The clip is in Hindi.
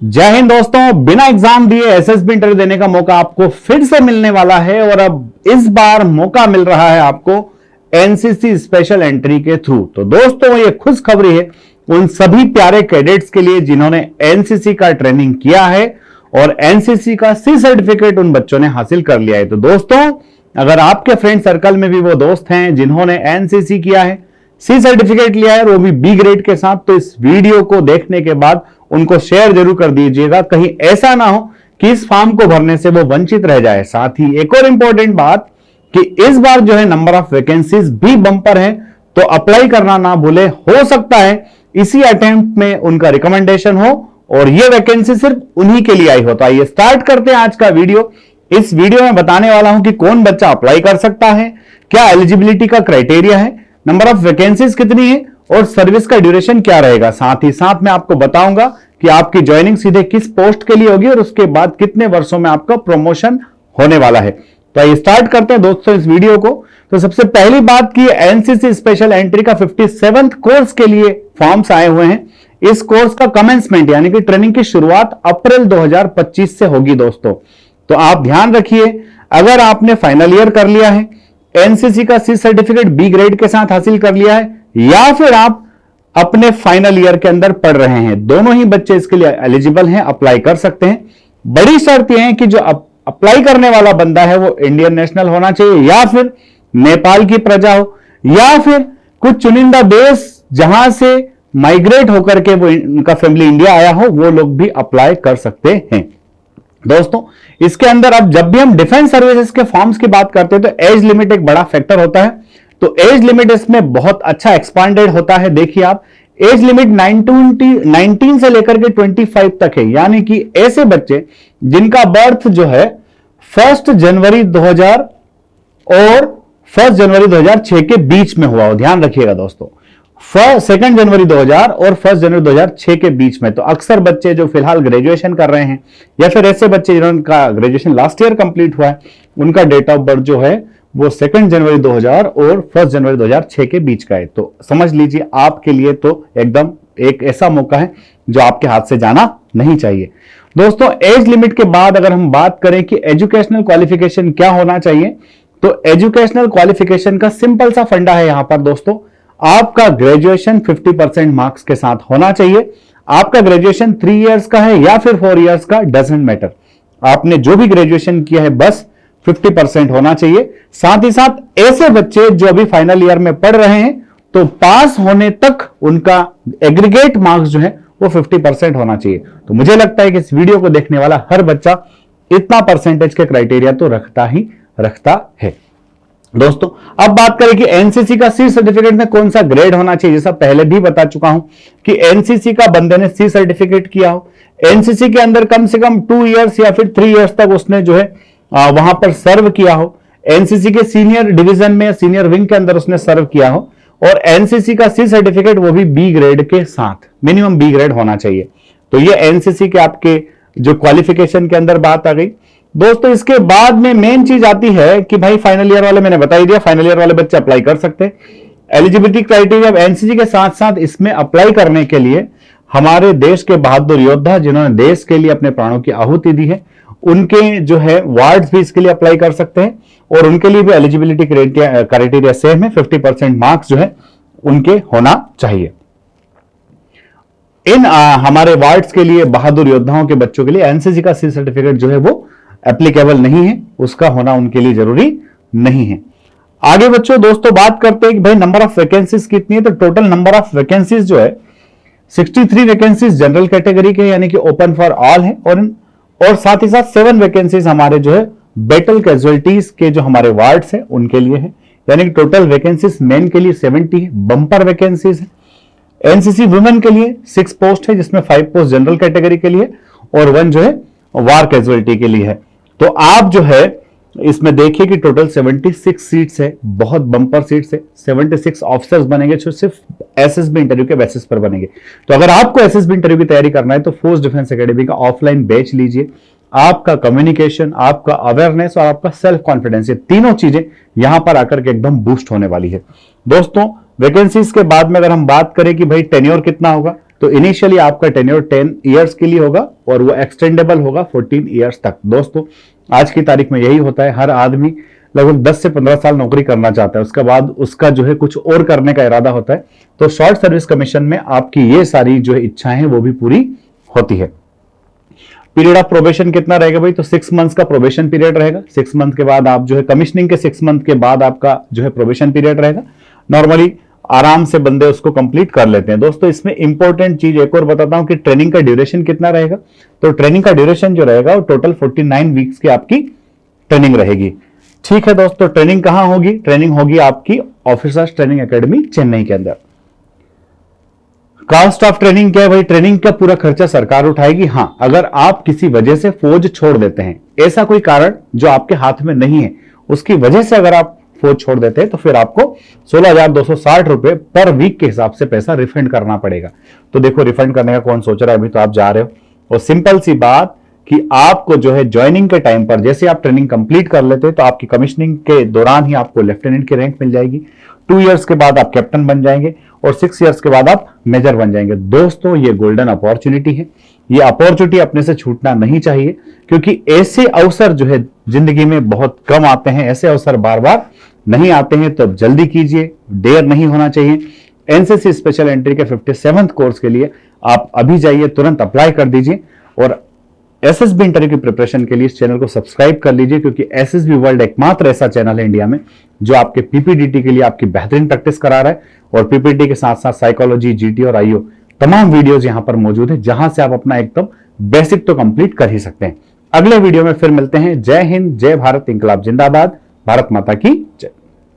जय हिंद दोस्तों, बिना एग्जाम दिए एसएसबी इंटरव्यू देने का मौका आपको फिर से मिलने वाला है और अब इस बार मौका मिल रहा है आपको एनसीसी स्पेशल एंट्री के थ्रू। तो दोस्तों, ये खुशखबरी है उन सभी प्यारे कैडेट्स के लिए जिन्होंने एनसीसी का ट्रेनिंग किया है और एनसीसी का सी सर्टिफिकेट उन बच्चों ने हासिल कर लिया है। तो दोस्तों, अगर आपके फ्रेंड सर्कल में भी वो दोस्त हैं जिन्होंने एनसीसी किया है, सी सर्टिफिकेट लिया है और वो भी बी ग्रेड के साथ, तो इस वीडियो को देखने के बाद उनको शेयर जरूर कर दीजिएगा। कहीं ऐसा ना हो कि इस फॉर्म को भरने से वो वंचित रह जाए। साथ ही एक और इंपॉर्टेंट बात कि इस बार जो है नंबर ऑफ वैकेंसीज भी बंपर है, तो अप्लाई करना ना भूले। हो सकता है इसी अटेम्प्ट में उनका रिकमेंडेशन हो और ये वैकेंसी सिर्फ उन्हीं के लिए आई हो। तो आइए स्टार्ट करते हैं आज का वीडियो। इस वीडियो में बताने वाला हूं कि कौन बच्चा अप्लाई कर सकता है, क्या एलिजिबिलिटी का क्राइटेरिया है, नंबर ऑफ वैकेंसीज कितनी है और सर्विस का ड्यूरेशन क्या रहेगा। साथ ही साथ मैं आपको बताऊंगा कि आपकी ज्वाइनिंग सीधे किस पोस्ट के लिए होगी और उसके बाद कितने वर्षों में आपका प्रमोशन होने वाला है। तो आइए स्टार्ट करते हैं दोस्तों इस वीडियो को। तो सबसे पहली बात की एनसीसी स्पेशल एंट्री का 57th कोर्स के लिए फॉर्म्स आए हुए हैं। इस कोर्स का कमेंसमेंट यानी कि ट्रेनिंग की शुरुआत अप्रैल 2025 से होगी दोस्तों। तो आप ध्यान रखिए, अगर आपने फाइनल ईयर कर लिया है, एनसीसी का सी सर्टिफिकेट बी ग्रेड के साथ हासिल कर लिया है, या फिर आप अपने फाइनल ईयर के अंदर पढ़ रहे हैं, दोनों ही बच्चे इसके लिए एलिजिबल हैं, अप्लाई कर सकते हैं। बड़ी शर्त यह है कि जो अप्लाई करने वाला बंदा है वो इंडियन नेशनल होना चाहिए, या फिर नेपाल की प्रजा हो, या फिर कुछ चुनिंदा देश जहां से माइग्रेट होकर के वो उनका फैमिली इंडिया आया हो, वो लोग भी अप्लाई कर सकते हैं। दोस्तों, इसके अंदर अब जब भी हम डिफेंस सर्विसेज के फॉर्म्स की बात करते हैं तो एज लिमिट एक बड़ा फैक्टर होता है। तो एज लिमिट इसमें बहुत अच्छा एक्सपांडेड होता है। देखिए आप, एज लिमिट 19 से लेकर के 25 तक है, यानी कि ऐसे बच्चे जिनका बर्थ जो है 1 जनवरी 2000 और 1 जनवरी 2006 के बीच में हुआ हो। ध्यान रखिएगा दोस्तों, 2 जनवरी 2000 और 1 जनवरी 2006 के बीच में। तो अक्सर बच्चे जो फिलहाल ग्रेजुएशन कर रहे हैं या फिर ऐसे बच्चे जिनका ग्रेजुएशन लास्ट ईयर कंप्लीट हुआ है, उनका डेट ऑफ बर्थ जो है वो 2 जनवरी 2000 और 1 जनवरी 2006 के बीच का है। तो समझ लीजिए, आपके लिए तो एकदम एक ऐसा मौका है जो आपके हाथ से जाना नहीं चाहिए। दोस्तों, एज लिमिट के बाद अगर हम बात करें कि एजुकेशनल क्वालिफिकेशन क्या होना चाहिए, तो एजुकेशनल क्वालिफिकेशन का सिंपल सा फंडा है यहां पर दोस्तों, आपका ग्रेजुएशन 50% मार्क्स के साथ होना चाहिए। आपका ग्रेजुएशन 3 इयर्स का है या फिर 4 इयर्स का, डजंट मैटर। आपने जो भी ग्रेजुएशन किया है बस 50% होना चाहिए। साथ ही साथ ऐसे बच्चे जो अभी फाइनल ईयर में पढ़ रहे हैं, तो पास होने तक उनका एग्रीगेट मार्क्स जो है वो 50% होना चाहिए। तो मुझे लगता है कि इस वीडियो को देखने वाला हर बच्चा इतना परसेंटेज के क्राइटेरिया तो रखता ही रखता है। दोस्तों, अब बात करें कि एनसीसी का सी सर्टिफिकेट में कौन सा ग्रेड होना चाहिए। जैसा पहले भी बता चुका हूं कि एनसीसी का बंदे ने सी सर्टिफिकेट किया हो, एनसीसी के अंदर कम से कम 2 इयर्स या फिर 3 इयर्स तक उसने जो है वहां पर सर्व किया हो, एनसीसी के सीनियर डिवीजन में, सीनियर विंग के अंदर उसने सर्व किया हो, और एनसीसी का सी सर्टिफिकेट वो भी बी ग्रेड के साथ, मिनिमम बी ग्रेड होना चाहिए। तो ये एनसीसी के आपके जो क्वालिफिकेशन के अंदर बात आ गई। दोस्तों, इसके बाद में मेन चीज आती है कि भाई फाइनल ईयर वाले, मैंने बता ही दिया, फाइनल ईयर वाले बच्चे अप्लाई कर सकते हैं। एलिजिबिलिटी क्राइटेरिया एनसीसी के साथ साथ इसमें अप्लाई करने के लिए हमारे देश के बहादुर योद्धा जिन्होंने देश के लिए अपने प्राणों की आहुति दी है, उनके जो है वार्ड्स भी इसके लिए अप्लाई कर सकते हैं और उनके लिए भी एलिजिबिलिटी क्राइटेरिया सेम है। 50% मार्क्स जो है उनके होना चाहिए। इन हमारे वार्ड्स के लिए, बहादुर योद्धाओं के बच्चों के लिए एनसीसी का सी सर्टिफिकेट जो है वो एप्लीकेबल नहीं है, उसका होना उनके लिए जरूरी नहीं है। आगे बच्चों, दोस्तों बात करते हैं कि भाई नंबर ऑफ वैकेंसीज कितनी है। तो टोटल नंबर ऑफ वैकेंसीज जो है 63 वैकेंसीज जनरल कैटेगरी के यानी कि ओपन फॉर ऑल है, और साथ ही साथ 7 वैकेंसीज हमारे जो है बैटल कैजुअलिटीज के जो हमारे वार्ड्स हैं उनके लिए है, यानी कि टोटल वैकेंसीज मेन के लिए 70 है, बंपर वैकेंसीज है। एनसीसी वुमेन के लिए 6 पोस्ट है, जिसमें 5 पोस्ट जनरल कैटेगरी के लिए और 1 जो है वार कैजुअलिटी के लिए है। तो आप जो है इसमें देखिए कि टोटल 76 सीट्स है, बहुत बंपर सीट्स है। 76 ऑफिसर्स बनेंगे जो सिर्फ एसएसबी इंटरव्यू के बेसिस पर बनेंगे। तो अगर आपको एसएसबी इंटरव्यू की तैयारी करना है तो फोर्स डिफेंस एकेडमी का ऑफलाइन बैच लीजिए। आपका कम्युनिकेशन, आपका अवेयरनेस और आपका सेल्फ कॉन्फिडेंस, ये तीनों चीजें यहां पर आकर के एकदम बूस्ट होने वाली है। दोस्तों, वैकेंसीज के बाद में अगर हम बात करें कि भाई टेन्योर कितना होगा, तो इनिशियली आपका टेन्योर 10 इयर्स के लिए होगा और वो एक्सटेंडेबल होगा 14 इयर्स तक। दोस्तों आज की तारीख में यही होता है, हर आदमी लगभग 10 से 15 साल नौकरी करना चाहता है, उसके बाद उसका जो है कुछ और करने का इरादा होता है। तो शॉर्ट सर्विस कमीशन में आपकी ये सारी जो इच्छाएं हैं वो भी पूरी होती है। पीरियड ऑफ प्रोबेशन कितना रहेगा भाई? तो 6 मंथ्स का प्रोबेशन पीरियड रहेगा। 6 मंथ के बाद आप जो है कमिश्निंग के 6 मंथ के बाद आपका जो है प्रोबेशन पीरियड रहेगा। नॉर्मली आराम से बंदे उसको कंप्लीट कर लेते हैं। दोस्तों इसमें इंपॉर्टेंट चीज एक और बताता हूं कि ट्रेनिंग का ड्यूरेशन कितना रहेगा। तो ट्रेनिंग का ड्यूरेशन जो रहेगा वो टोटल 49 वीक्स की आपकी ट्रेनिंग रहेगी। ठीक है दोस्तों, ट्रेनिंग कहां होगी? ट्रेनिंग होगी आपकी ऑफिसर्स ट्रेनिंग एकेडमी चेन्नई के अंदर। कास्ट ऑफ ट्रेनिंग क्या है भाई? ट्रेनिंग का पूरा खर्चा सरकार उठाएगी। हां, अगर आप किसी वजह से फौज छोड़ देते हैं, ऐसा कोई कारण जो आपके हाथ में नहीं है, उसकी वजह से अगर आप फौज छोड़ देते हैं तो फिर आपको 16,260 रुपए पर वीक के हिसाब से पैसा रिफंड करना पड़ेगा। तो देखो रिफंड करने का कौन सोच रहा है, अभी तो आप जा रहे हो। और सिंपल सी बात कि आपको जो है ज्वाइनिंग के टाइम पर जैसे आप ट्रेनिंग कंप्लीट कर लेते हैं तो आपकी कमिश्निंग के दौरान ही आपको लेफ्टिनेंट की रैंक मिल जाएगी। 2 इयर्स के बाद आप कैप्टन बन जाएंगे और 6 इयर्स के बाद आप मेजर बन जाएंगे। दोस्तों ये गोल्डन अपॉर्चुनिटी है, ये अपॉर्चुनिटी अपने से छूटना नहीं चाहिए, क्योंकि ऐसे अवसर जो है जिंदगी में बहुत कम आते हैं, ऐसे अवसर बार बार नहीं आते हैं। तो जल्दी कीजिए, देर नहीं होना चाहिए। एनसीसी स्पेशल एंट्री के 57th कोर्स के लिए आप अभी जाइए, तुरंत अप्लाई कर दीजिए और एसएसबी इंटरव्यू की प्रिपरेशन के लिए इस चैनल को सब्सक्राइब कर लीजिए, क्योंकि एसएसबी वर्ल्ड एकमात्र ऐसा चैनल है इंडिया में जो आपके पीपीडीटी के लिए आपकी बेहतरीन प्रैक्टिस करा रहा है। और पीपीटी के साथ साथ साइकोलॉजी, जीटी और आईओ तमाम वीडियोस यहां पर मौजूद है, जहां से आप अपना एकदम बेसिक तो कंप्लीट कर ही सकते हैं। अगले वीडियो में फिर मिलते हैं। जय हिंद, जय भारत, इंकलाब जिंदाबाद, भारत माता की जय।